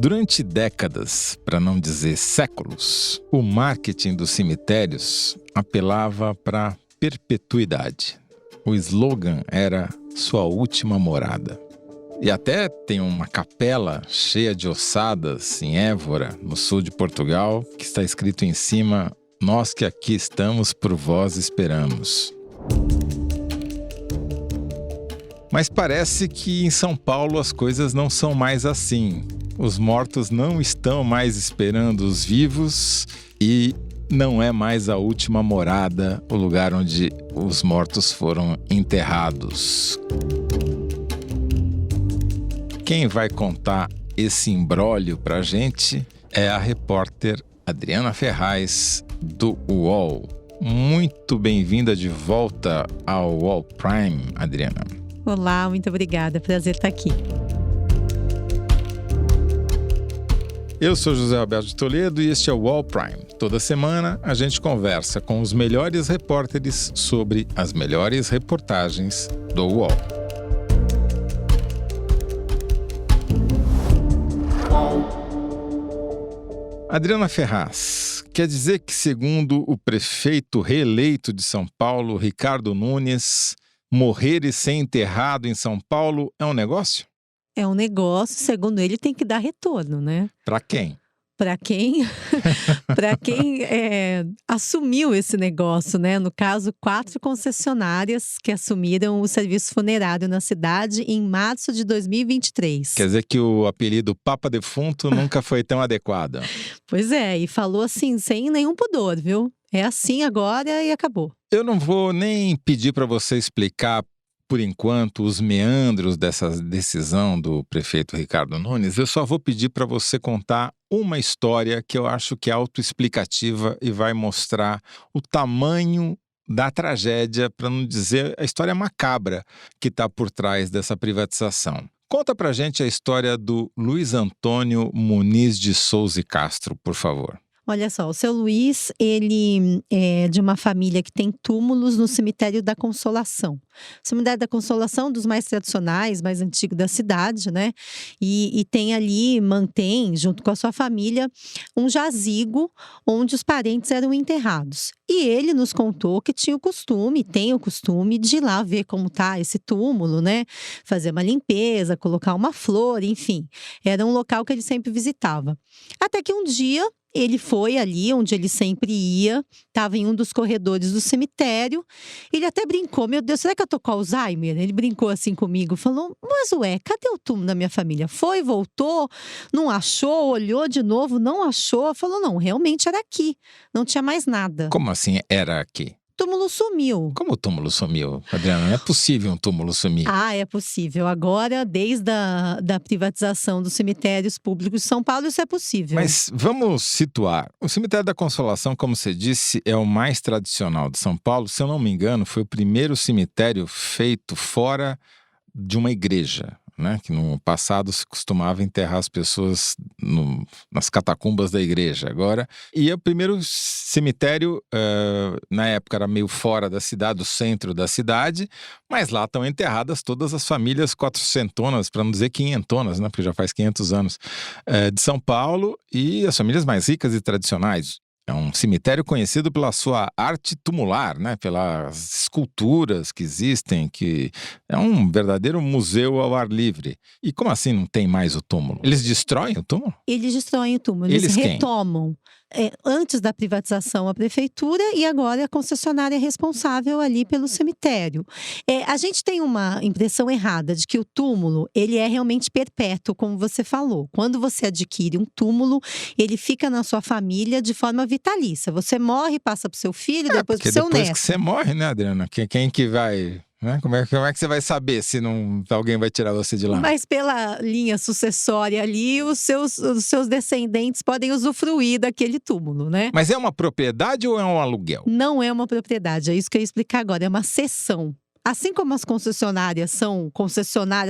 Durante décadas, para não dizer séculos, o marketing dos cemitérios apelava para perpetuidade. O slogan era "Sua última morada". E até tem uma capela cheia de ossadas em Évora, no sul de Portugal, que está escrito em cima: "Nós que aqui estamos, por vós esperamos". Mas parece que em São Paulo as coisas não são mais assim. Os mortos não estão mais esperando os vivos e não é mais a última morada, o lugar onde os mortos foram enterrados. Quem vai contar esse imbróglio pra gente é a repórter Adriana Ferraz, do UOL. Muito bem-vinda de volta ao UOL Prime, Adriana. Olá, muito obrigada. Prazer estar aqui. Eu sou José Alberto de Toledo e este é o UOL Prime. Toda semana a gente conversa com os melhores repórteres sobre as melhores reportagens do UOL. Adriana Ferraz, quer dizer que, segundo o prefeito reeleito de São Paulo, Ricardo Nunes, morrer e ser enterrado em São Paulo é um negócio? É um negócio, segundo ele, tem que dar retorno, né? Para quem? Para quem, assumiu esse negócio, né? No caso, 4 concessionárias que assumiram o serviço funerário na cidade em março de 2023. Quer dizer que o apelido Papa Defunto nunca foi tão adequado. Pois é, e falou assim, sem nenhum pudor, viu? É assim agora e acabou. Eu não vou nem pedir para você explicar, por enquanto, os meandros dessa decisão do prefeito Ricardo Nunes. Eu só vou pedir para você contar uma história que eu acho que é autoexplicativa e vai mostrar o tamanho da tragédia, para não dizer a história macabra que está por trás dessa privatização. Conta pra gente a história do Luiz Antônio Muniz de Souza e Castro, por favor. Olha só, o seu Luiz, ele é de uma família que tem túmulos no Cemitério da Consolação. O Cemitério da Consolação, dos mais tradicionais, mais antigos da cidade, né? E tem ali, mantém, junto com a sua família, um jazigo onde os parentes eram enterrados. E ele nos contou que tinha o costume, tem o costume de ir lá ver como tá esse túmulo, né? Fazer uma limpeza, colocar uma flor, enfim. Era um local que ele sempre visitava. Até que um dia ele foi ali onde ele sempre ia, estava em um dos corredores do cemitério. Ele até brincou: "Meu Deus, será que eu tô com Alzheimer?" Ele brincou assim comigo, falou: "Mas ué, cadê o túmulo da minha família?" Foi, voltou, não achou, olhou de novo, não achou. Falou: "Não, realmente era aqui, não tinha mais nada." Como assim era aqui? O túmulo sumiu. Como o túmulo sumiu, Adriana? Não é possível um túmulo sumir. Ah, é possível. Agora, desde da privatização dos cemitérios públicos de São Paulo, isso é possível. Mas vamos situar. O Cemitério da Consolação, como você disse, é o mais tradicional de São Paulo. Se eu não me engano, foi o primeiro cemitério feito fora de uma igreja, né? Que no passado se costumava enterrar as pessoas nas catacumbas da igreja. Agora, e é o primeiro cemitério, na época era meio fora da cidade, do centro da cidade, mas lá estão enterradas todas as famílias quatrocentonas, para não dizer quinhentonas, né? Porque já faz 500 anos, de São Paulo, e as famílias mais ricas e tradicionais. É um cemitério conhecido pela sua arte tumular, né? Pelas esculturas que existem, que é um verdadeiro museu ao ar livre. E como assim não tem mais o túmulo? Eles destroem o túmulo? Eles destroem o túmulo, Eles quem? retomam. Antes da privatização, a prefeitura, e agora a concessionária responsável ali pelo cemitério. A gente tem uma impressão errada de que o túmulo, ele é realmente perpétuo, como você falou. Quando você adquire um túmulo, ele fica na sua família de forma vitalícia. Você morre, passa para o seu filho, depois para o seu neto. Depois que você morre, né, Adriana? Quem que vai... Né? Como é que você vai saber se alguém vai tirar você de lá? Mas pela linha sucessória ali, os seus descendentes podem usufruir daquele túmulo, né? Mas é uma propriedade ou é um aluguel? Não é uma propriedade, é isso que eu ia explicar agora, é uma cessão. Assim como as concessionárias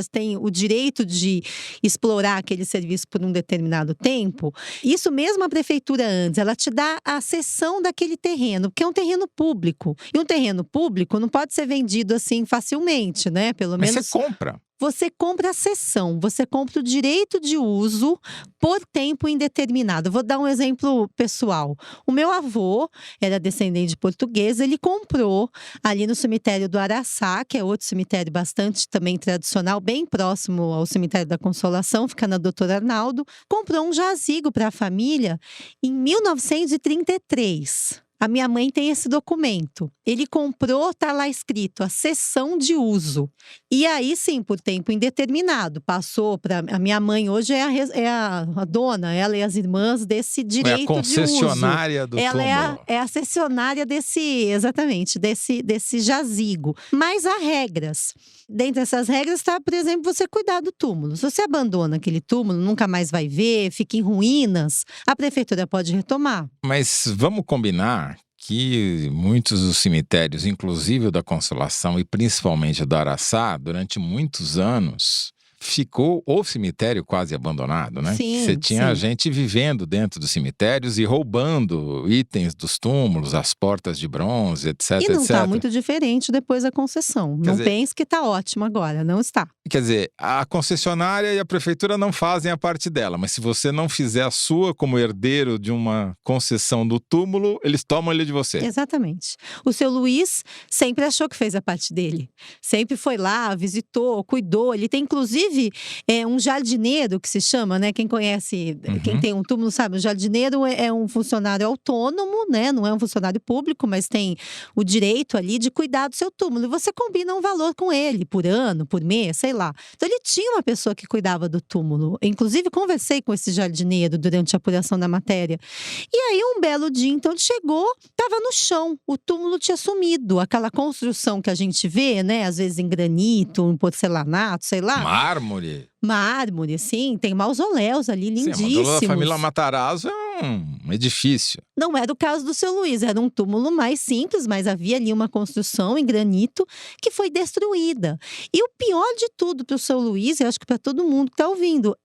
têm o direito de explorar aquele serviço por um determinado tempo, isso mesmo a prefeitura antes, ela te dá a cessão daquele terreno, porque é um terreno público. E um terreno público não pode ser vendido assim facilmente, né? Pelo menos. Mas você compra. você compra a cessão, você compra o direito de uso por tempo indeterminado. Vou dar um exemplo pessoal. O meu avô era descendente de português, ele comprou ali no cemitério do Araçá, que é outro cemitério bastante também tradicional, bem próximo ao cemitério da Consolação, fica na Doutor Arnaldo, comprou um jazigo para a família em 1933. A minha mãe tem esse documento. Ele comprou, tá lá escrito, a cessão de uso. E aí sim, por tempo indeterminado, passou para a minha mãe hoje é a dona, ela e as irmãs desse direito de uso. É a concessionária do Ela túmulo. é a cessionária exatamente, desse jazigo. Mas há regras. Dentre essas regras está, por exemplo, você cuidar do túmulo. Se você abandona aquele túmulo, nunca mais vai ver, fica em ruínas, a prefeitura pode retomar. Mas vamos combinar que muitos dos cemitérios, inclusive o da Consolação e principalmente o do Araçá, durante muitos anos, ficou o cemitério quase abandonado, né? Sim, Você tinha sim. gente vivendo dentro dos cemitérios e roubando itens dos túmulos, as portas de bronze, etc, E não está etc. muito diferente depois da concessão. Não dizer- pense que está ótimo agora, não está. Quer dizer, a concessionária e a prefeitura não fazem a parte dela, mas se você não fizer a sua como herdeiro de uma concessão do túmulo, eles tomam ele de você. Exatamente. O seu Luiz sempre achou que fez a parte dele. Sempre foi lá, visitou, cuidou. Ele tem, inclusive, um jardineiro que se chama, né? Quem conhece, quem tem um túmulo sabe, o jardineiro é um funcionário autônomo, né? Não é um funcionário público, mas tem o direito ali de cuidar do seu túmulo. E você combina um valor com ele, por ano, por mês, sei lá. Então ele tinha uma pessoa que cuidava do túmulo. Inclusive, conversei com esse jardineiro durante a apuração da matéria. E aí, um belo dia, então, ele chegou, estava no chão. O túmulo tinha sumido. Aquela construção que a gente vê, né? Às vezes em granito, em porcelanato, sei lá. Mármore. Mármore, sim. Tem mausoléus ali Sim, a lindíssimos. mandala da família Matarazzo é um edifício. Não era o caso do seu Luiz, era um túmulo mais simples, mas havia ali uma construção em granito que foi destruída. E o pior de tudo para o seu Luiz, eu acho que para todo mundo que está ouvindo,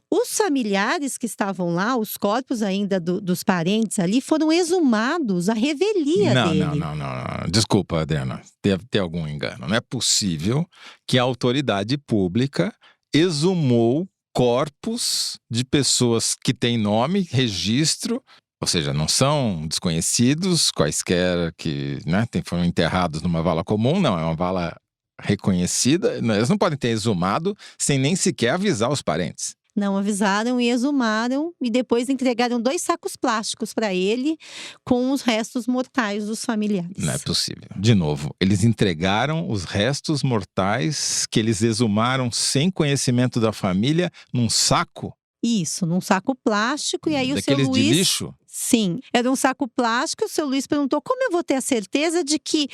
os familiares que estavam lá, os corpos ainda dos parentes ali, foram exumados à revelia dele. Não. Desculpa, Adriana, deve ter algum engano. Não é possível que a autoridade pública exumou corpos de pessoas que têm nome, registro, ou seja, não são desconhecidos, quaisquer que foram enterrados numa vala comum, não, é uma vala reconhecida. Eles não podem ter exumado sem nem sequer avisar os parentes. Não avisaram e exumaram e depois entregaram 2 sacos plásticos para ele com os restos mortais dos familiares. Não é possível. De novo, eles entregaram os restos mortais que eles exumaram sem conhecimento da família num saco? Isso, num saco plástico. E aí o seu Daqueles Luiz… de lixo? Sim, era um saco plástico. O seu Luiz perguntou: como eu vou ter a certeza de que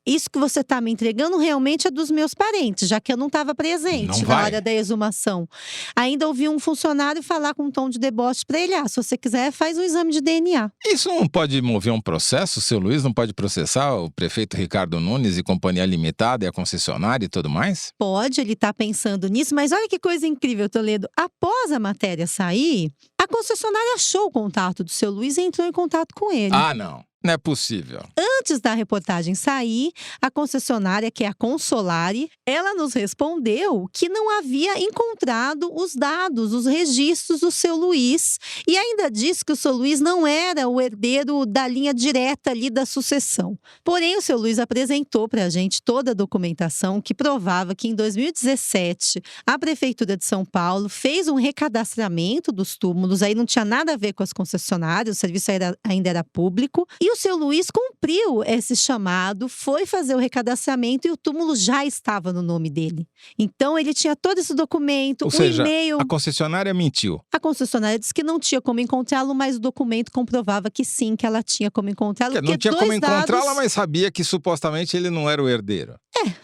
isso que você está me entregando realmente é dos meus parentes, já que eu não estava presente na hora da exumação. Ainda ouvi um funcionário falar com um tom de deboche para ele: se você quiser, faz um exame de DNA. Isso não pode mover um processo? O seu Luiz não pode processar o prefeito Ricardo Nunes e Companhia Limitada e a concessionária e tudo mais? Pode, ele está pensando nisso, mas olha que coisa incrível, Toledo. Após a matéria sair, a concessionária achou o contato do seu Luiz e entrou em contato com ele. Ah, não. Não é possível. Antes da reportagem sair, a concessionária, que é a Consolare, ela nos respondeu que não havia encontrado os dados, os registros do seu Luiz. E ainda disse que o seu Luiz não era o herdeiro da linha direta ali da sucessão. Porém, o seu Luiz apresentou para a gente toda a documentação que provava que em 2017, a Prefeitura de São Paulo fez um recadastramento dos túmulos. Aí não tinha nada a ver com as concessionárias, o serviço ainda era público. E o seu Luiz cumpriu esse chamado, foi fazer o recadastramento e o túmulo já estava no nome dele. Então, ele tinha todo esse documento, Ou seja, e-mail. a concessionária mentiu. A concessionária disse que não tinha como encontrá-lo, mas o documento comprovava que sim, que ela tinha como encontrá-lo. Não tinha como encontrá-la, mas sabia que supostamente ele não era o herdeiro.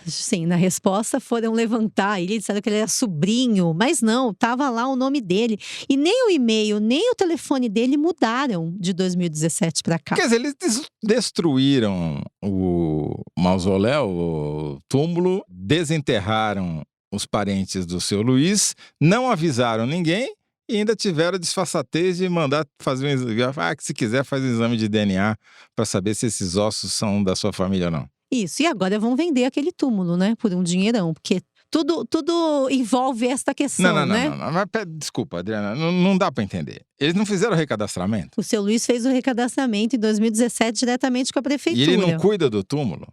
Sim, na resposta foram levantar ele, disseram que ele era sobrinho, mas não, estava lá o nome dele. E nem o e-mail, nem o telefone dele mudaram de 2017 para cá. Quer dizer, eles destruíram o mausoléu, o túmulo, desenterraram os parentes do seu Luiz, não avisaram ninguém e ainda tiveram a disfarçatez de mandar fazer um exame. Que se quiser faz um exame de DNA para saber se esses ossos são da sua família ou não. Isso, e agora vão vender aquele túmulo, né, por um dinheirão, porque tudo envolve esta questão, né? Não. Mas, desculpa, Adriana, não dá para entender. Eles não fizeram recadastramento? O seu Luiz fez o recadastramento em 2017 diretamente com a prefeitura. E ele não cuida do túmulo?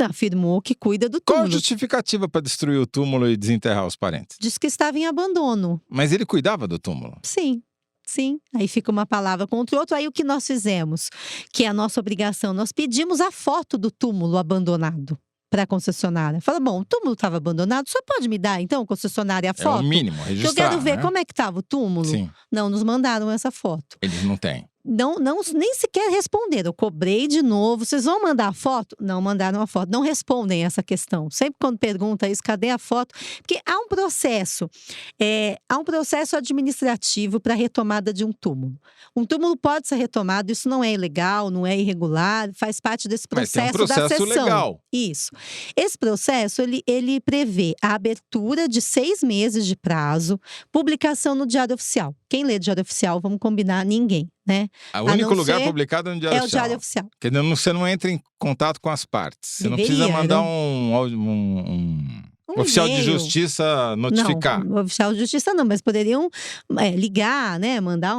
Afirmou que cuida do Qual túmulo. a justificativa para destruir o túmulo e desenterrar os parentes? Diz que estava em abandono. Mas ele cuidava do túmulo? Sim. Aí fica uma palavra contra o outro. Aí o que nós fizemos, que é a nossa obrigação, nós pedimos a foto do túmulo abandonado para a concessionária. Fala, bom, o túmulo estava abandonado, só pode me dar, então, concessionária, a foto? É o mínimo, registrar, eu quero ver né? como é que estava o túmulo. Sim. Não nos mandaram essa foto. Eles não têm. Não, nem sequer responderam. Eu cobrei de novo. Vocês vão mandar a foto? Não mandaram a foto. Não respondem essa questão. Sempre quando pergunta isso, cadê a foto? Porque há um processo administrativo para a retomada de um túmulo. Um túmulo pode ser retomado, isso não é ilegal, não é irregular, faz parte desse processo, mas tem um processo da cessão. legal. Isso. Esse processo, ele prevê a abertura de 6 meses de prazo, publicação no Diário Oficial. Quem lê Diário Oficial, vamos combinar, ninguém, né? O único lugar publicado é no Diário Oficial. É o Diário Oficial. Porque você não entra em contato com as partes. Você não precisa mandar um oficial de justiça notificar. Não, oficial de justiça não, mas poderiam ligar, né? Mandar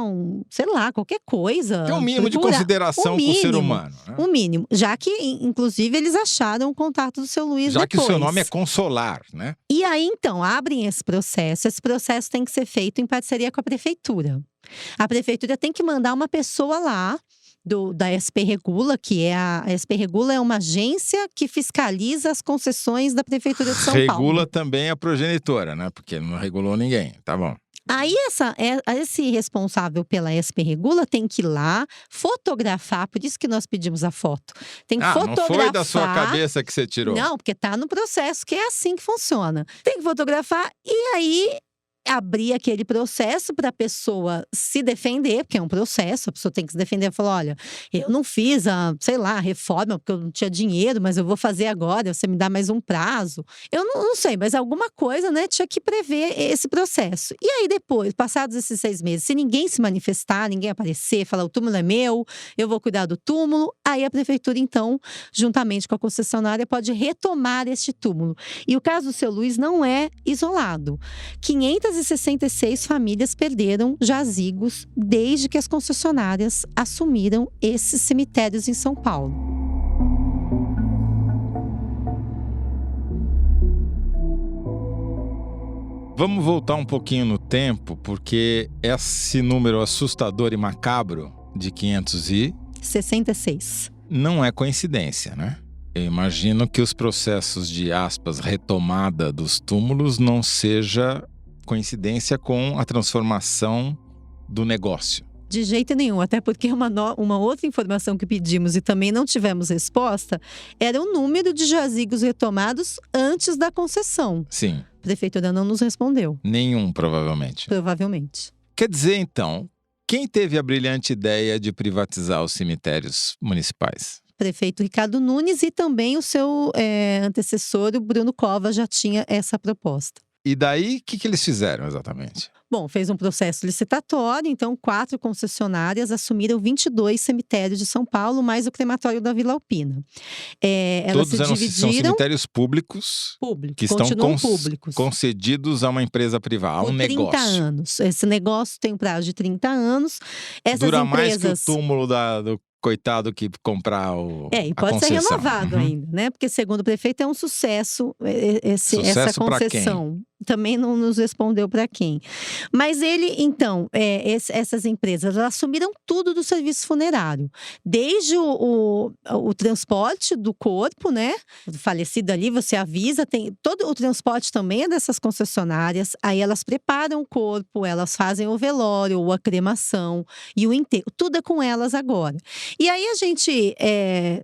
sei lá, qualquer coisa. Tem um mínimo de consideração com o ser humano. Né? O mínimo. Já que, inclusive, eles acharam o contato do seu Luiz Já depois. que o seu nome é Consolar, né? E aí, então, abrem esse processo. Esse processo tem que ser feito em parceria com a prefeitura. A prefeitura tem que mandar uma pessoa lá da SP Regula, que é a SP Regula é uma agência que fiscaliza as concessões da Prefeitura de São Paulo. Regula também a progenitora, né? Porque não regulou ninguém, tá bom. Aí esse responsável pela SP Regula tem que ir lá fotografar, por isso que nós pedimos a foto. Tem que fotografar. Não foi da sua cabeça que você tirou? Não, porque tá no processo, que é assim que funciona. Tem que fotografar e aí abrir aquele processo para a pessoa se defender, porque é um processo, a pessoa tem que se defender e falar, olha, eu não fiz a reforma porque eu não tinha dinheiro, mas eu vou fazer agora, você me dá mais um prazo. Eu não sei, mas alguma coisa, né, tinha que prever esse processo. E aí depois, passados esses 6 meses, se ninguém se manifestar, ninguém aparecer, falar, o túmulo é meu, eu vou cuidar do túmulo, aí a prefeitura, então, juntamente com a concessionária, pode retomar este túmulo. E o caso do seu Luiz não é isolado. 566 famílias perderam jazigos desde que as concessionárias assumiram esses cemitérios em São Paulo. Vamos voltar um pouquinho no tempo, porque esse número assustador e macabro de 566 não é coincidência, né? Eu imagino que os processos de, aspas, retomada dos túmulos não seja coincidência com a transformação do negócio. De jeito nenhum, até porque uma outra informação que pedimos e também não tivemos resposta era o número de jazigos retomados antes da concessão. Sim. A prefeitura não nos respondeu. Nenhum, provavelmente. Provavelmente. Quer dizer, então, quem teve a brilhante ideia de privatizar os cemitérios municipais? Prefeito Ricardo Nunes e também o seu antecessor, o Bruno Covas, já tinha essa proposta. E daí, o que eles fizeram exatamente? Bom, fez um processo licitatório, então 4 concessionárias assumiram 22 cemitérios de São Paulo, mais o crematório da Vila Alpina. Elas Todos se dividiram… são cemitérios públicos que estão públicos. concedidos a uma empresa privada, a um negócio. 30 anos. Esse negócio tem um prazo de 30 anos. Dura mais que o túmulo do coitado que comprar e pode ser renovado ainda, né? Porque segundo o prefeito é um sucesso essa concessão. Também não nos respondeu para quem. Mas ele, então, essas empresas elas assumiram tudo do serviço funerário. Desde o transporte do corpo, né? Do falecido ali, você avisa, tem todo o transporte também é dessas concessionárias. Aí elas preparam o corpo, elas fazem o velório, ou a cremação e o enterro. Tudo é com elas agora. E aí a gente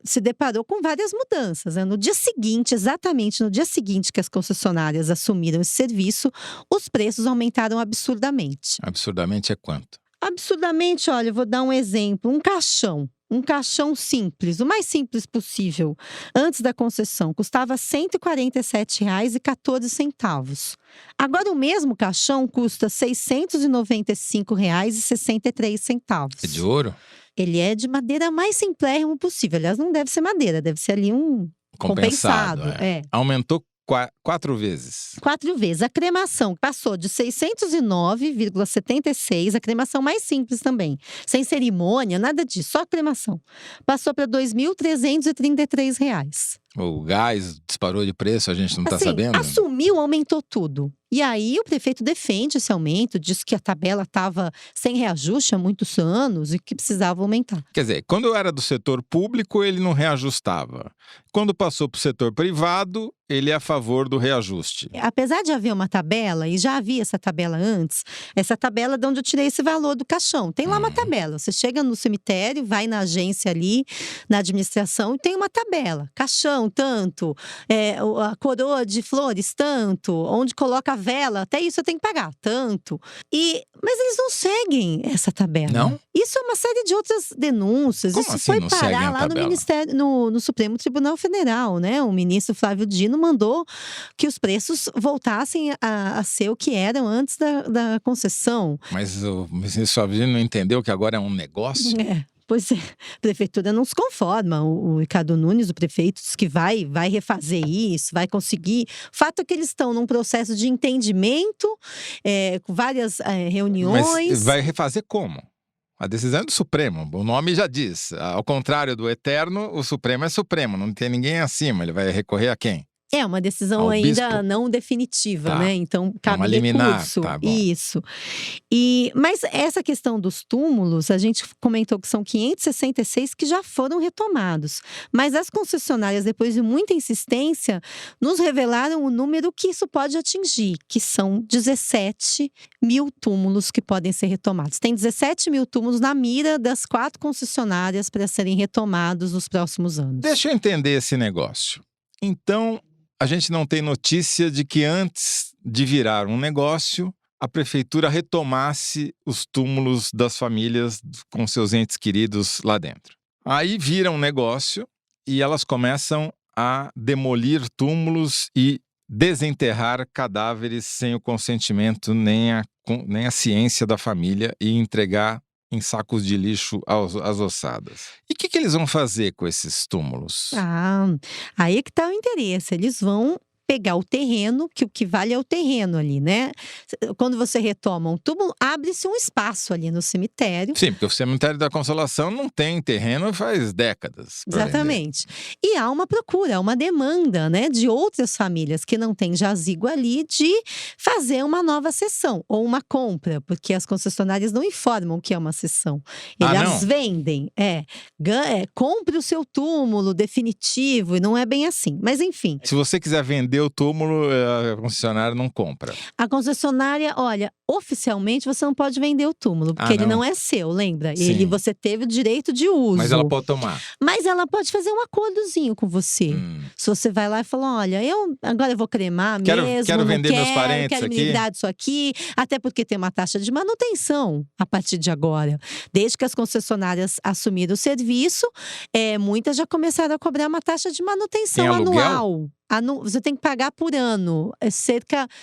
se deparou com várias mudanças, né? No dia seguinte, exatamente no dia seguinte que as concessionárias assumiram esse serviço, os preços aumentaram absurdamente. Absurdamente é quanto? Absurdamente, olha, eu vou dar um exemplo. Um caixão simples, o mais simples possível, antes da concessão, custava R$ 147,14. Agora, o mesmo caixão custa R$ 695,63. É de ouro? Ele é de madeira mais simplérrimo possível. Aliás, não deve ser madeira, deve ser ali um compensado. Aumentou 4 vezes. 4 vezes. A cremação passou de 609,76, a cremação mais simples também. Sem cerimônia, nada disso, só a cremação. Passou para R$ 2.333. O gás disparou de preço, a gente não está Assim, sabendo? assumiu, aumentou tudo. E aí o prefeito defende esse aumento, diz que a tabela estava sem reajuste há muitos anos e que precisava aumentar. Quer dizer, quando era do setor público, ele não reajustava. Quando passou para o setor privado, ele é a favor do reajuste. Apesar de haver uma tabela, e já havia essa tabela antes, essa tabela é de onde eu tirei esse valor do caixão. Tem lá uma tabela. Você chega no cemitério, vai na agência ali, na administração, e tem uma tabela. Caixão, tanto. A coroa de flores, tanto. Onde coloca a vela, até isso eu tenho que pagar, tanto. Mas eles não seguem essa tabela. Não? Isso é uma série de outras denúncias. Como Isso assim foi não seguem parar a lá no tabela? Ministério, no Supremo Tribunal Federal, né? O ministro Flávio Dino mandou que os preços voltassem a ser o que eram antes da concessão. Mas o ministro Flávio não entendeu que agora é um negócio? Pois é, a prefeitura não se conforma. O Ricardo Nunes, o prefeito, diz que vai refazer isso, vai conseguir. O fato é que eles estão num processo de entendimento, com várias reuniões. Mas vai refazer como? A decisão é do Supremo, o nome já diz. Ao contrário do Eterno, o Supremo é Supremo, não tem ninguém acima. Ele vai recorrer a quem? É uma decisão Ao ainda bispo? não definitiva, Tá. né? Então, cabe uma liminar, recurso. tá bom. Isso. Mas essa questão dos túmulos, a gente comentou que são 566 que já foram retomados. Mas as concessionárias, depois de muita insistência, nos revelaram o número que isso pode atingir, que são 17 mil túmulos que podem ser retomados. Tem 17 mil túmulos na mira das 4 concessionárias para serem retomados nos próximos anos. Deixa eu entender esse negócio. Então, a gente não tem notícia de que antes de virar um negócio, a prefeitura retomasse os túmulos das famílias com seus entes queridos lá dentro. Aí vira um negócio e elas começam a demolir túmulos e desenterrar cadáveres sem o consentimento nem a ciência da família e entregar em sacos de lixo as ossadas. E o que eles vão fazer com esses túmulos? Aí é que está o interesse. Eles vão pegar o terreno, que o que vale é o terreno ali, né? Quando você retoma um túmulo, abre-se um espaço ali no cemitério. Sim, porque o cemitério da Consolação não tem terreno faz décadas. Exatamente. E há uma procura, há uma demanda, né, de outras famílias que não têm jazigo ali de fazer uma nova cessão ou uma compra, porque as concessionárias não informam o que é uma cessão. Elas vendem, compre o seu túmulo definitivo, e não é bem assim. Mas enfim. Se você quiser vender o túmulo, a concessionária não compra. A concessionária, olha, oficialmente você não pode vender o túmulo, porque ele não é seu, lembra? Você teve o direito de uso. Mas ela pode tomar. Mas ela pode fazer um acordozinho com você. Se você vai lá e fala, olha, agora eu vou cremar mesmo, quero vender meus parentes quero aqui. me livrar disso aqui, até porque tem uma taxa de manutenção a partir de agora. Desde que as concessionárias assumiram o serviço, muitas já começaram a cobrar uma taxa de manutenção anual. Você tem que pagar por ano.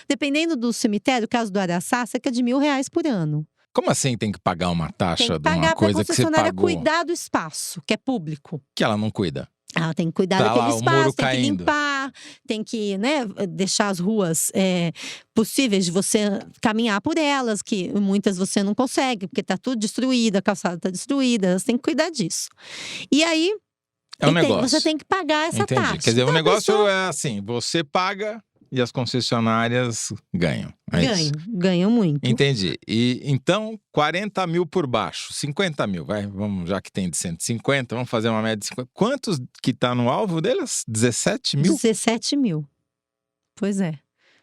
Dependendo do cemitério, caso do Araçá, cerca de R$1.000 por ano. Como assim tem que pagar uma taxa de uma pagar coisa que você concessionária pagou? cuidar do espaço, que é público. Que ela não cuida. Ela tem que cuidar daquele espaço, tem que limpar, tem que, né, deixar as ruas possíveis de você caminhar por elas, que muitas você não consegue, porque tá tudo destruído, a calçada tá destruída, elas têm que cuidar disso. E aí, negócio. você tem que pagar essa taxa. Quer dizer, o negócio é assim, você paga e as concessionárias ganham. Ganham muito. Entendi. E então, 40 mil por baixo, 50 mil, vamos, já que tem de 150, vamos fazer uma média de 50. Quantos que está no alvo delas? 17 mil? 17 mil. Pois é.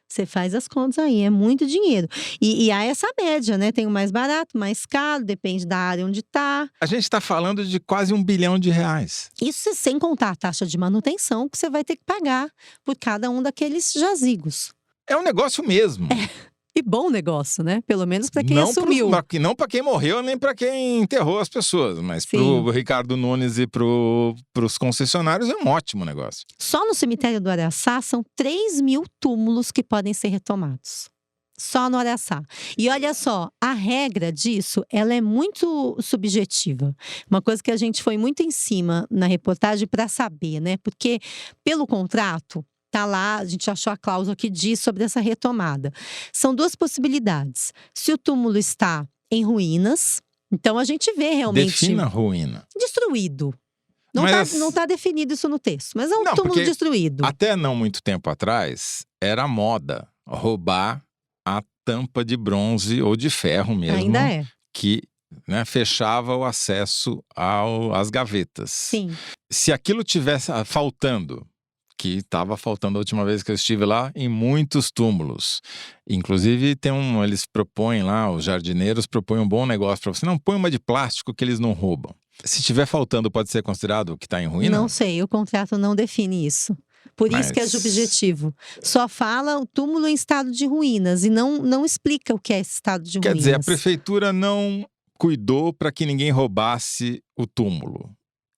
Você faz as contas aí, é muito dinheiro. E há essa média, né? Tem o mais barato, mais caro, depende da área onde está. A gente está falando de quase R$1 bilhão. Isso sem contar a taxa de manutenção que você vai ter que pagar por cada um daqueles jazigos. É um negócio mesmo. E bom negócio, né? Pelo menos para quem assumiu. Não para quem morreu, nem para quem enterrou as pessoas. Mas para o Ricardo Nunes e para os concessionários é um ótimo negócio. Só no cemitério do Araçá são 3 mil túmulos que podem ser retomados. Só no Araçá. E olha só, a regra disso, ela é muito subjetiva. Uma coisa que a gente foi muito em cima na reportagem para saber, né? Porque pelo contrato, Tá lá, a gente achou a cláusula que diz sobre essa retomada. São duas possibilidades. Se o túmulo está em ruínas, então a gente vê realmente Defina ruína. destruído. Não Mas não tá definido isso no texto, mas é um Não, túmulo porque destruído. até não muito tempo atrás, era moda roubar a tampa de bronze ou de ferro mesmo, Ainda é. que, né, fechava o acesso às gavetas. Sim. Se aquilo tivesse faltando, que estava faltando a última vez que eu estive lá, em muitos túmulos. Inclusive, eles propõem lá, os jardineiros propõem um bom negócio para você. Não, põe uma de plástico que eles não roubam. Se estiver faltando, pode ser considerado que está em ruína? Não sei, o contrato não define isso. Por isso que é Mas- subjetivo. Só fala o túmulo em estado de ruínas e não explica o que é esse estado de Quer ruínas. dizer, a prefeitura não cuidou para que ninguém roubasse o túmulo.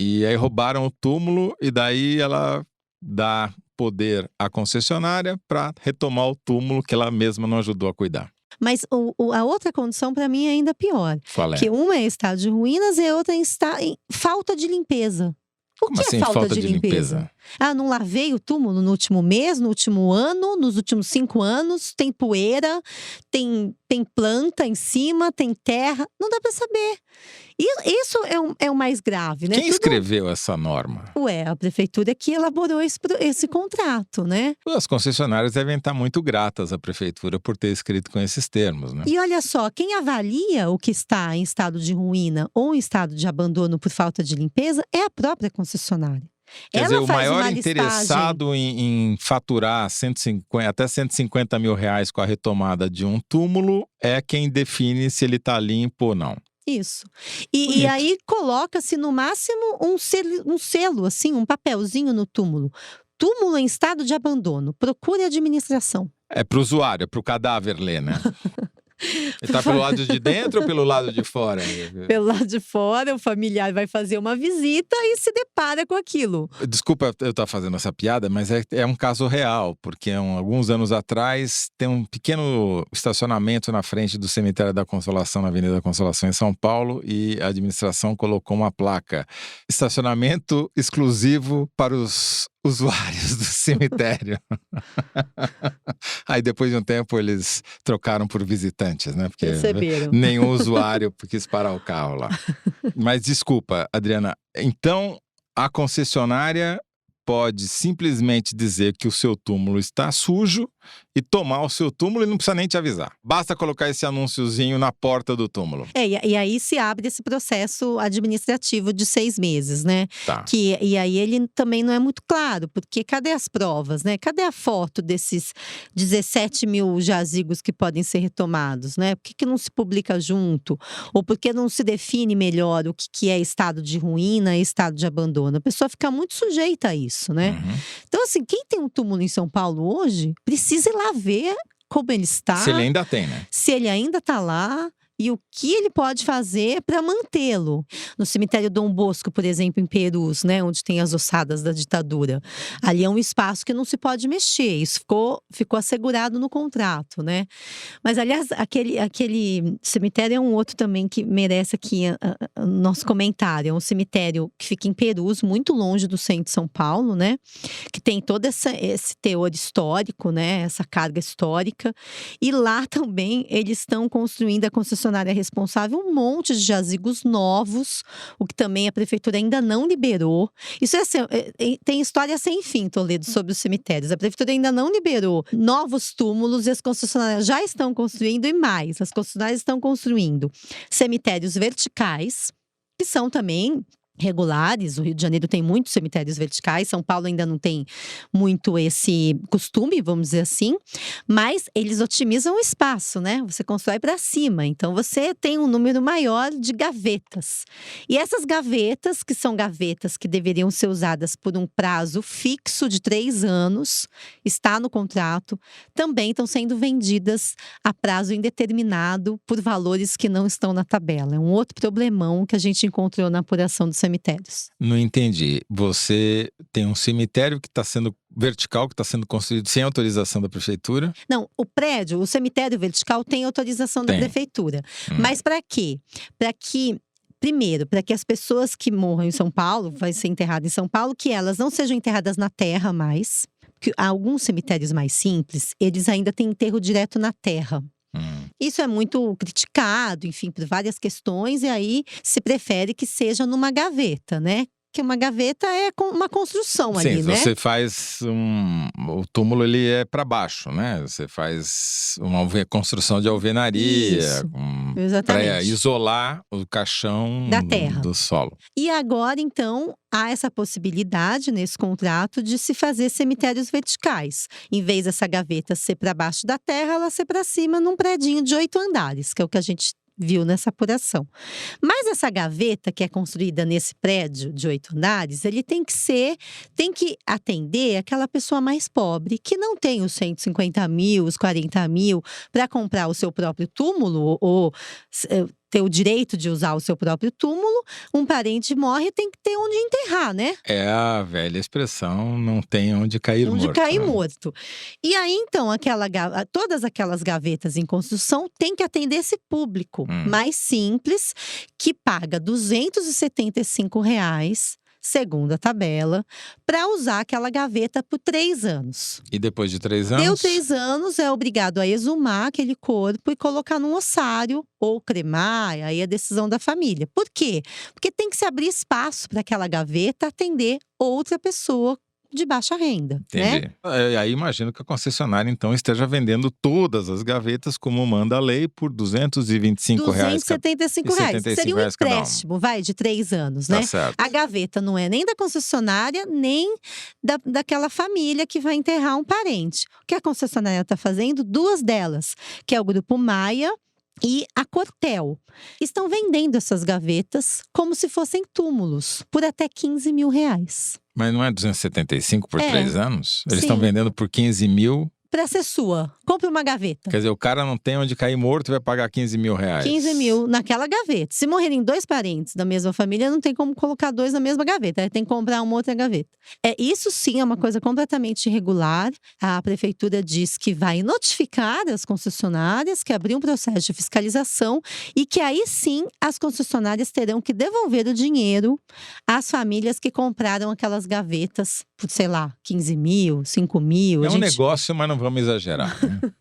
E aí roubaram o túmulo e daí ela dá poder à concessionária para retomar o túmulo que ela mesma não ajudou a cuidar. Mas a outra condição, para mim, é ainda pior. Qual é? Que uma é estado de ruínas e a outra em falta de limpeza. O Como que assim, é falta de limpeza? Ah, não lavei o túmulo no último mês, no último ano, nos últimos 5 anos. Tem poeira, tem planta em cima, tem terra. Não dá para saber. E isso é o mais grave, né? Quem escreveu essa norma? Ué, a prefeitura que elaborou esse contrato, né? As concessionárias devem estar muito gratas à prefeitura por ter escrito com esses termos, né? E olha só, quem avalia o que está em estado de ruína ou em estado de abandono por falta de limpeza é a própria concessionária. Quer dizer, Ela o faz maior uma listagem. interessado em faturar até 150 mil reais com a retomada de um túmulo é quem define se ele está limpo ou não. Isso. Bonito. E aí coloca-se no máximo um selo, assim, um papelzinho no túmulo. Túmulo em estado de abandono. Procure a administração. É pro usuário, é pro cadáver ler, né? Ele tá pelo lado de dentro ou pelo lado de fora? Pelo lado de fora, o familiar vai fazer uma visita e se depara com aquilo. Desculpa eu estar fazendo essa piada, mas é um caso real, porque alguns anos atrás tem um pequeno estacionamento na frente do Cemitério da Consolação, na Avenida da Consolação, em São Paulo, e a administração colocou uma placa: estacionamento exclusivo para os usuários do cemitério. Aí depois de um tempo eles trocaram por visitantes, né? Porque Perceberam. nenhum usuário quis parar o carro lá. Mas desculpa, Adriana, então a concessionária pode simplesmente dizer que o seu túmulo está sujo e tomar o seu túmulo e não precisa nem te avisar. Basta colocar esse anúnciozinho na porta do túmulo. E aí se abre esse processo administrativo de 6 meses, né? Tá. E aí ele também não é muito claro, porque cadê as provas, né? Cadê a foto desses 17 mil jazigos que podem ser retomados, né? Por que não se publica junto? Ou por que não se define melhor o que é estado de ruína e estado de abandono? A pessoa fica muito sujeita a isso, né? Uhum. Então, assim, quem tem um túmulo em São Paulo hoje, precisa ir lá ver como ele está. Se ele ainda tem, né? Se ele ainda está lá e o que ele pode fazer para mantê-lo. No cemitério Dom Bosco, por exemplo, em Perus, né, onde tem as ossadas da ditadura. Ali é um espaço que não se pode mexer. Isso ficou assegurado no contrato, né? Mas, aliás, aquele cemitério é um outro também que merece aqui o nosso comentário. É um cemitério que fica em Perus, muito longe do centro de São Paulo, né? Que tem todo esse teor histórico, né? Essa carga histórica. E lá também eles estão construindo, a concessionária responsável, um monte de jazigos novos, o que também a prefeitura ainda não liberou. Isso tem história sem fim, Toledo, sobre os cemitérios. A prefeitura ainda não liberou novos túmulos e as concessionárias já estão construindo, e mais, as concessionárias estão construindo cemitérios verticais, que são também regulares. O Rio de Janeiro tem muitos cemitérios verticais, São Paulo ainda não tem muito esse costume, vamos dizer assim, mas eles otimizam o espaço, né? Você constrói para cima, então você tem um número maior de gavetas. E essas gavetas, que são gavetas que deveriam ser usadas por um prazo fixo de 3 anos, está no contrato, também estão sendo vendidas a prazo indeterminado por valores que não estão na tabela. É um outro problemão que a gente encontrou na apuração dos cemitérios. Não entendi. Você tem um cemitério que está sendo vertical, que está sendo construído sem autorização da prefeitura? Não, o cemitério vertical tem autorização da prefeitura. Mas para quê? Primeiro, para que as pessoas que morram em São Paulo, vai ser enterrado em São Paulo, que elas não sejam enterradas na terra mais. que alguns cemitérios mais simples, eles ainda têm enterro direto na terra. Isso é muito criticado, enfim, por várias questões, e aí se prefere que seja numa gaveta, né? Que uma gaveta é uma construção Sim, ali, né? você faz o túmulo ele é para baixo, né? Você faz uma construção de alvenaria, Isso, para exatamente. isolar o caixão Da terra. do solo. E agora, então, há essa possibilidade nesse contrato de se fazer cemitérios verticais. Em vez dessa gaveta ser para baixo da terra, ela ser para cima num predinho de 8 andares, que é o que a gente viu nessa apuração. Mas essa gaveta que é construída nesse prédio de 8 andares, ele tem que atender aquela pessoa mais pobre, que não tem os 150 mil, os 40 mil para comprar o seu próprio túmulo ou ter o direito de usar o seu próprio túmulo. Um parente morre, tem que ter onde enterrar, né? É a velha expressão, não tem onde cair morto. Onde cair né? morto. E aí, então, todas aquelas gavetas em construção têm que atender esse público mais simples, que paga R$ 275, segundo a tabela, para usar aquela gaveta por 3 anos. E depois de 3 anos? Deu 3 anos, é obrigado a exumar aquele corpo e colocar num ossário ou cremar, aí é a decisão da família. Por quê? Porque tem que se abrir espaço para aquela gaveta atender outra pessoa de baixa renda, Entendi. né? Aí imagino que a concessionária, então, esteja vendendo todas as gavetas, como manda a lei, por R$ 225 R$ 275. Seria um R$ 275 cada uma. empréstimo, de 3 anos, Tá né? certo. A gaveta não é nem da concessionária, nem daquela família que vai enterrar um parente. O que a concessionária está fazendo? 2 delas, que é o Grupo Maia e a Cortel, estão vendendo essas gavetas como se fossem túmulos, por até R$ 15 mil. Mas não é 275 por 3 anos? Eles sim. estão vendendo por 15 mil. Para ser sua, compre uma gaveta. Quer dizer, o cara não tem onde cair morto e vai pagar 15 mil reais. 15 mil naquela gaveta. Se morrerem 2 parentes da mesma família, não tem como colocar 2 na mesma gaveta. Aí tem que comprar uma outra gaveta. Isso sim é uma coisa completamente irregular. A prefeitura diz que vai notificar as concessionárias, que abriu um processo de fiscalização e que aí sim as concessionárias terão que devolver o dinheiro às famílias que compraram aquelas gavetas por, sei lá, 15 mil, 5 mil. É um negócio, mas não vamos exagerar. Né?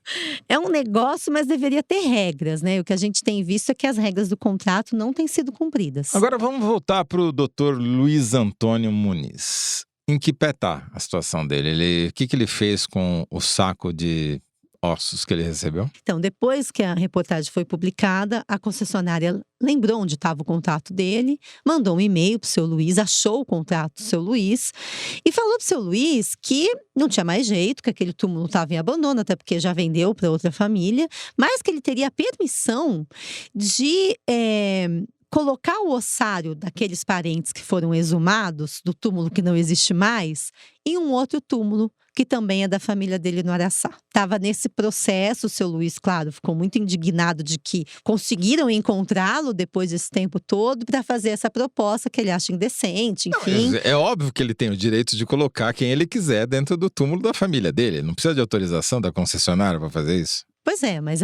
É um negócio, mas deveria ter regras, né? O que a gente tem visto é que as regras do contrato não têm sido cumpridas. Agora vamos voltar para o doutor Luiz Antônio Muniz. Em que pé está a situação dele? O que ele fez com o saco de ossos que ele recebeu? Então, depois que a reportagem foi publicada, a concessionária lembrou onde estava o contrato dele, mandou um e-mail para o seu Luiz, achou o contrato do seu Luiz e falou para o seu Luiz que não tinha mais jeito, que aquele túmulo estava em abandono, até porque já vendeu para outra família, mas que ele teria a permissão de colocar o ossário daqueles parentes que foram exumados do túmulo que não existe mais em um outro túmulo que também é da família dele no Araçá. Estava nesse processo, o seu Luiz, claro, ficou muito indignado de que conseguiram encontrá-lo depois desse tempo todo para fazer essa proposta que ele acha indecente, enfim. Não, é óbvio que ele tem o direito de colocar quem ele quiser dentro do túmulo da família dele. Não precisa de autorização da concessionária para fazer isso. Pois é, mas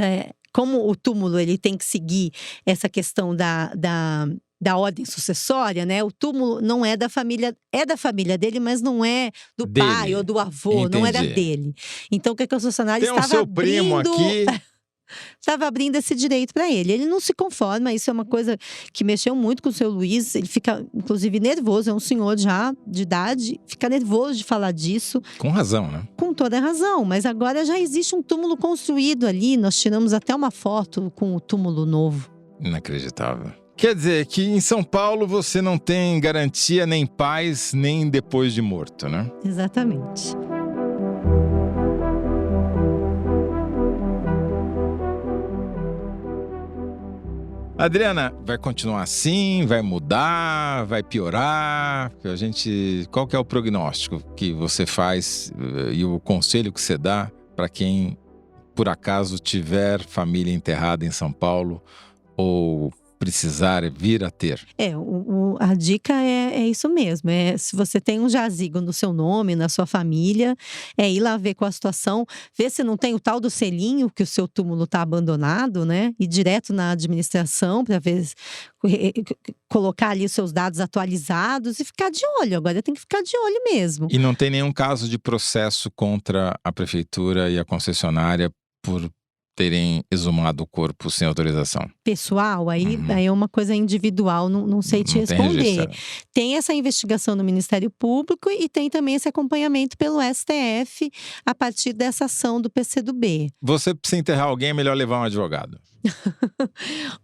como o túmulo ele tem que seguir essa questão da ordem sucessória, né? O túmulo não é da família dele, mas não é do dele. Pai ou do avô, Entendi. não era dele. Então o que a concessionária Tem o seu primo aqui. Estava abrindo esse direito para ele. Ele não se conforma, isso é uma coisa que mexeu muito com o seu Luiz. Ele fica, inclusive, nervoso. É um senhor já de idade, fica nervoso de falar disso. Com razão, né? Com toda a razão, mas agora já existe um túmulo construído ali. Nós tiramos até uma foto com o túmulo novo. Inacreditável. Quer dizer que em São Paulo você não tem garantia nem paz, nem depois de morto, né? Exatamente. Adriana, vai continuar assim? Vai mudar? Vai piorar? Qual que é o prognóstico que você faz e o conselho que você dá para quem, por acaso, tiver família enterrada em São Paulo ou precisar vir a ter. A dica é isso mesmo. Se você tem um jazigo no seu nome, na sua família, é ir lá ver qual a situação, ver se não tem o tal do selinho, que o seu túmulo está abandonado, né? Ir direto na administração para ver, colocar ali os seus dados atualizados e ficar de olho. Agora tem que ficar de olho mesmo. E não tem nenhum caso de processo contra a prefeitura e a concessionária por terem exumado o corpo sem autorização? Pessoal, aí é uma coisa individual, não sei te responder. Tem essa investigação no Ministério Público e tem também esse acompanhamento pelo STF a partir dessa ação do PCdoB. Você precisa enterrar alguém, é melhor levar um advogado.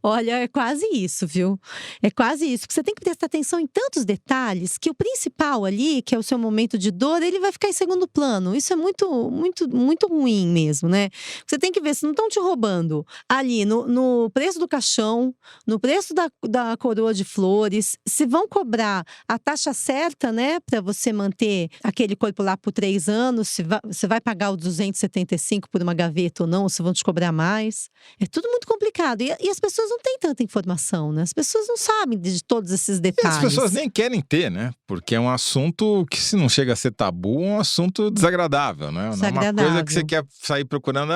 Olha, é quase isso, viu? É quase isso. Porque você tem que prestar atenção em tantos detalhes que o principal ali, que é o seu momento de dor, ele vai ficar em segundo plano. Isso é muito, muito, muito ruim mesmo, né? Você tem que ver se não estão te roubando ali no preço do caixão, no preço da coroa de flores, se vão cobrar a taxa certa, né, para você manter aquele corpo lá por 3 anos, se você vai pagar os 275 por uma gaveta ou não, ou se vão te cobrar mais. É tudo muito complicado. E as pessoas não têm tanta informação, né? As pessoas não sabem de todos esses detalhes. E as pessoas nem querem ter, né? Porque é um assunto que, se não chega a ser tabu, é um assunto desagradável, né? Desagradável. Não é uma coisa que você quer sair procurando,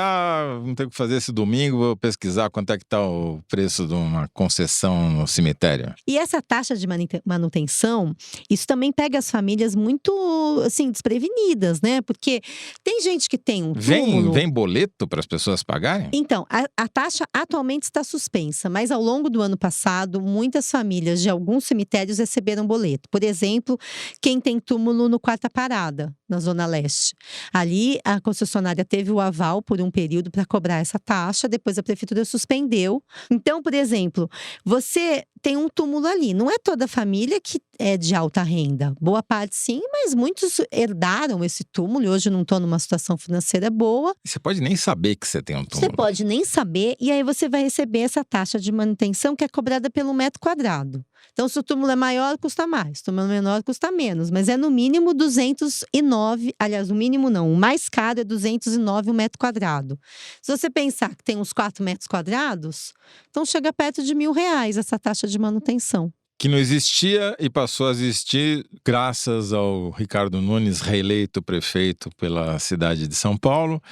não tenho o que fazer esse domingo, vou pesquisar quanto é que tá o preço de uma concessão no cemitério. E essa taxa de manutenção, isso também pega as famílias muito, assim, desprevenidas, né? Porque tem gente que tem um túmulo… Vem boleto para as pessoas pagarem? Então, a taxa atualmente está suspensa, mas ao longo do ano passado, muitas famílias de alguns cemitérios receberam boleto. Por exemplo, quem tem túmulo no Quarta Parada, na Zona Leste. Ali, a concessionária teve o aval por um período para cobrar essa taxa, depois a prefeitura suspendeu. Então, por exemplo, você tem um túmulo ali. Não é toda a família que é de alta renda. Boa parte sim, mas muitos herdaram esse túmulo e hoje não estão numa situação financeira boa. Você pode nem saber que você tem um túmulo. Você pode nem saber, e aí você vai receber essa taxa de manutenção que é cobrada pelo metro quadrado. Então, se o túmulo é maior, custa mais. Se o túmulo é menor, custa menos. Mas é no mínimo 209, aliás, o mínimo não, o mais caro é 209 um metro quadrado. Se você pensar que tem uns 4 metros quadrados, então chega perto de R$1.000 essa taxa de manutenção. Que não existia e passou a existir graças ao Ricardo Nunes, reeleito prefeito pela cidade de São Paulo,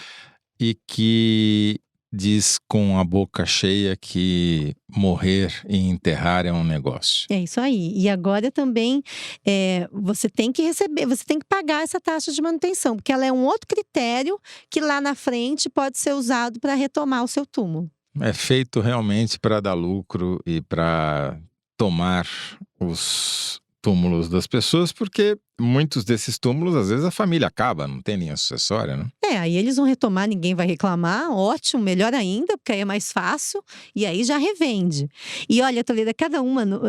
e que diz com a boca cheia que morrer e enterrar é um negócio. É isso aí. E agora também você tem que receber, você tem que pagar essa taxa de manutenção, porque ela é um outro critério que lá na frente pode ser usado para retomar o seu túmulo. É feito realmente para dar lucro e para tomar os túmulos das pessoas, porque muitos desses túmulos, às vezes, a família acaba, não tem linha sucessória, né? Aí eles vão retomar, ninguém vai reclamar, ótimo, melhor ainda, porque aí é mais fácil, e aí já revende. E olha, Toledo, cada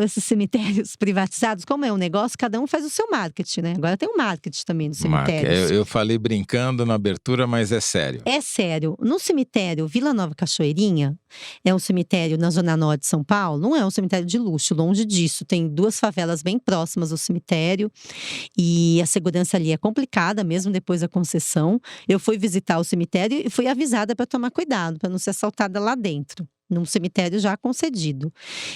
esses cemitérios privatizados, como é um negócio, cada um faz o seu marketing, né? Agora tem um marketing também nos cemitérios. Eu falei brincando na abertura, mas é sério. É sério. No cemitério Vila Nova Cachoeirinha, é um cemitério na Zona Norte de São Paulo, não é um cemitério de luxo, longe disso. Tem 2 favelas bem próximas ao cemitério, e a segurança ali é complicada, mesmo depois da concessão. Eu fui visitar o cemitério e fui avisada para tomar cuidado, para não ser assaltada lá dentro, num cemitério já concedido.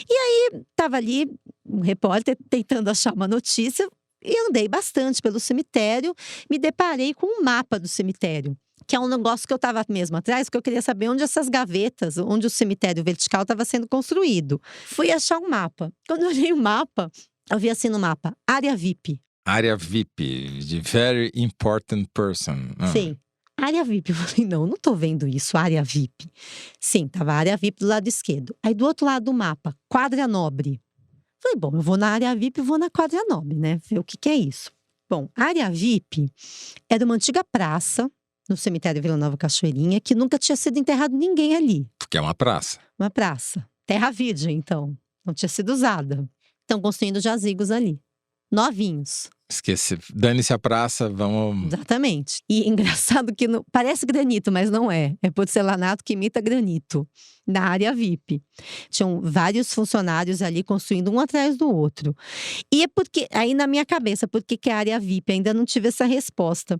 E aí, estava ali um repórter tentando achar uma notícia e andei bastante pelo cemitério, me deparei com um mapa do cemitério, que é um negócio que eu estava mesmo atrás, porque eu queria saber onde essas gavetas, onde o cemitério vertical estava sendo construído. Fui achar um mapa. Quando eu olhei o mapa, eu vi assim no mapa, área VIP. Área VIP, de Very Important Person. Sim, área VIP. Eu falei, não tô vendo isso, área VIP. Sim, tava a área VIP do lado esquerdo. Aí do outro lado do mapa, quadra nobre. Falei, bom, eu vou na área VIP e vou na quadra nobre, né? Ver o que é isso. Bom, a área VIP era uma antiga praça no cemitério Vila Nova Cachoeirinha, que nunca tinha sido enterrado ninguém ali. Porque é uma praça. Uma praça. Terra virgem, então. Não tinha sido usada. Estão construindo jazigos ali. Novinhos. Esqueci. Dane-se a praça, vamos… Exatamente. E engraçado que parece granito, mas não é. É porcelanato que imita granito. Na área VIP. Tinham vários funcionários ali construindo um atrás do outro. E é porque, aí na minha cabeça, por que é área VIP? Ainda não tive essa resposta.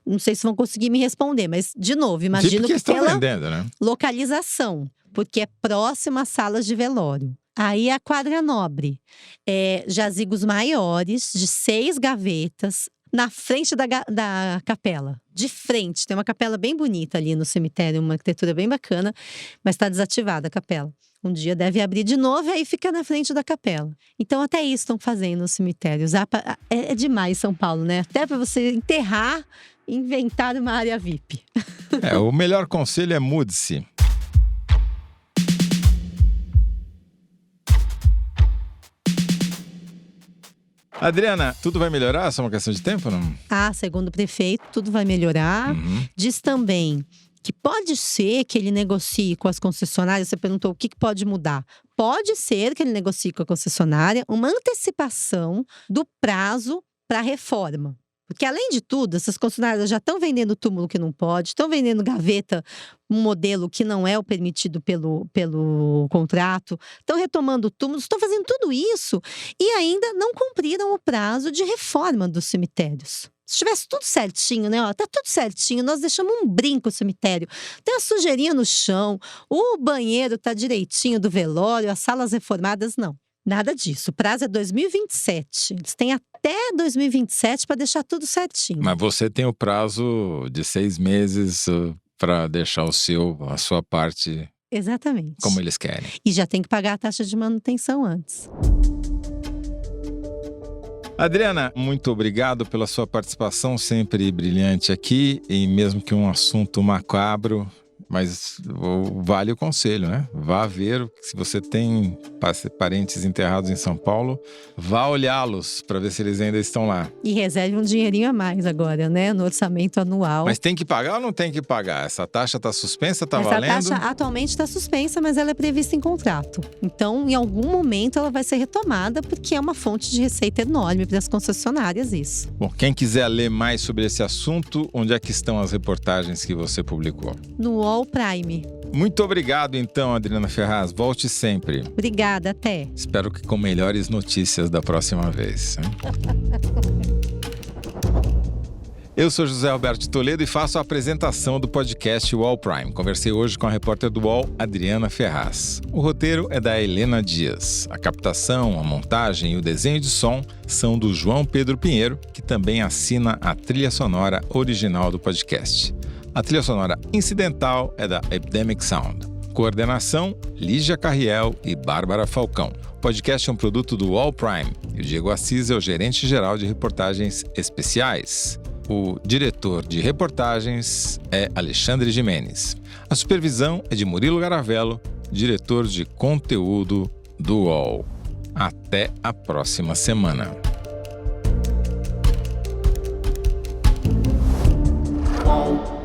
Não sei se vão conseguir me responder, mas, de novo, imagino que pela vendendo, né? localização. Porque é próximo às salas de velório. Aí a quadra nobre, jazigos maiores, de 6 gavetas, na frente da capela. De frente, tem uma capela bem bonita ali no cemitério, uma arquitetura bem bacana, mas está desativada a capela. Um dia deve abrir de novo e aí fica na frente da capela. Então até isso estão fazendo nos cemitérios. É demais São Paulo, né? Até para você enterrar, inventar uma área VIP. O melhor conselho é mude-se. Adriana, tudo vai melhorar? Só uma questão de tempo, não? Segundo o prefeito, tudo vai melhorar. Diz também que pode ser que ele negocie com as concessionárias. Você perguntou o que pode mudar. Pode ser que ele negocie com a concessionária uma antecipação do prazo para a reforma. Porque, além de tudo, essas concessionárias já estão vendendo túmulo que não pode, estão vendendo gaveta, um modelo que não é o permitido pelo contrato, estão retomando túmulos, estão fazendo tudo isso e ainda não cumpriram o prazo de reforma dos cemitérios. Se tivesse tudo certinho, né? Tá tudo certinho, nós deixamos um brinco no cemitério. Tem a sujeirinha no chão, o banheiro tá direitinho do velório, as salas reformadas, não. Nada disso. O prazo é 2027. Eles têm até 2027 para deixar tudo certinho. Mas você tem o prazo de 6 meses para deixar a sua parte. Exatamente. Como eles querem. E já tem que pagar a taxa de manutenção antes. Adriana, muito obrigado pela sua participação, sempre brilhante aqui, e mesmo que um assunto macabro, mas vale o conselho, né? Vá ver, se você tem parentes enterrados em São Paulo, vá olhá-los para ver se eles ainda estão lá. E reserve um dinheirinho a mais agora, né? No orçamento anual. Mas tem que pagar ou não tem que pagar? Essa taxa está suspensa, está valendo? Essa taxa atualmente está suspensa, mas ela é prevista em contrato. Então, em algum momento, ela vai ser retomada, porque é uma fonte de receita enorme para as concessionárias isso. Bom, quem quiser ler mais sobre esse assunto, onde é que estão as reportagens que você publicou? No UOL Prime. Muito obrigado, então, Adriana Ferraz. Volte sempre. Obrigada, até. Espero que com melhores notícias da próxima vez. Eu sou José Roberto de Toledo e faço a apresentação do podcast UOL Prime. Conversei hoje com a repórter do UOL, Adriana Ferraz. O roteiro é da Helena Dias. A captação, a montagem e o desenho de som são do João Pedro Pinheiro, que também assina a trilha sonora original do podcast. A trilha sonora incidental é da Epidemic Sound. Coordenação, Lígia Carriel e Bárbara Falcão. O podcast é um produto do UOL Prime e o Diego Assis é o gerente-geral de reportagens especiais. O diretor de reportagens é Alexandre Gimenez. A supervisão é de Murilo Garavello, diretor de conteúdo do UOL. Até a próxima semana. UOL.